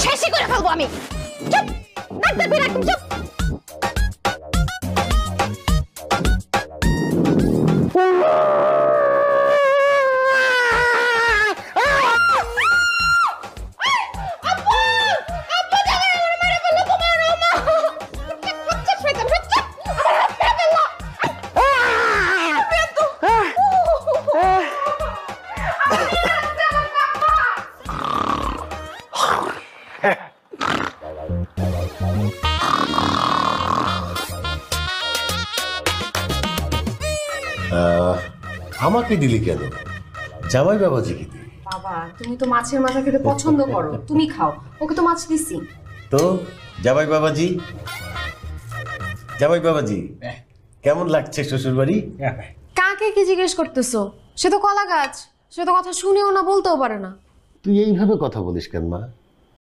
শেষই করে ফেলবো আমি। চুপ, ডাক্তার বের একদম চুপ। আমাকে দিলি কেন? জামাই বাবাজি কি দিলি? বাবা তুমি তো মাছের মাথা খেতে পছন্দ করো, তুমি খাও। ওকে তো মাছ দিছি। তো জামাই বাবাজি, জামাই বাবাজি কেমন লাগছে শ্বশুর বাড়ি? কাকে কি জিজ্ঞেস করতেছো? সে তো কলা গাছ, সে তো কথা শুনেও না বলতেও পারে না। তুই এইভাবে কথা বলিস কেন মা?